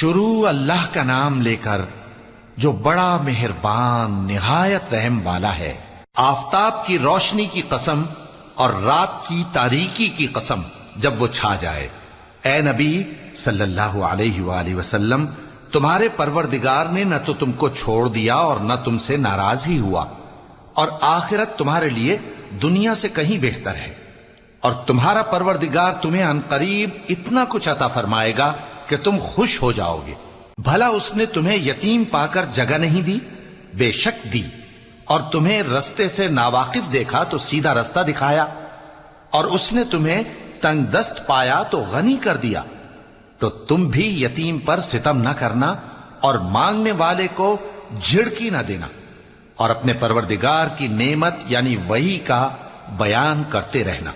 शुरू अल्लाह का नाम लेकर जो बड़ा मेहरबान निहायत रहम वाला है। आफताब की रोशनी की कसम और रात की तारीकी की कसम जब वो छा जाए। ए नबी सल्लल्लाहु अलैहि वसल्लम, तुम्हारे परवरदिगार ने न तो तुमको छोड़ दिया और न तुमसे नाराज ही हुआ, और आखिरत तुम्हारे लिए दुनिया से कहीं बेहतर है, और तुम्हारा परवरदिगार तुम्हें अनकरीब इतना कुछ अता फरमाएगा कि तुम खुश हो जाओगे। भला उसने तुम्हें यतीम पाकर जगह नहीं दी? बेशक दी। और तुम्हें रस्ते से नावाकिफ देखा तो सीधा रास्ता दिखाया, और उसने तुम्हें तंगदस्त पाया तो गनी कर दिया। तो तुम भी यतीम पर सितम न करना और मांगने वाले को झिड़की न देना, और अपने परवरदिगार की नेमत यानी वही का बयान करते रहना।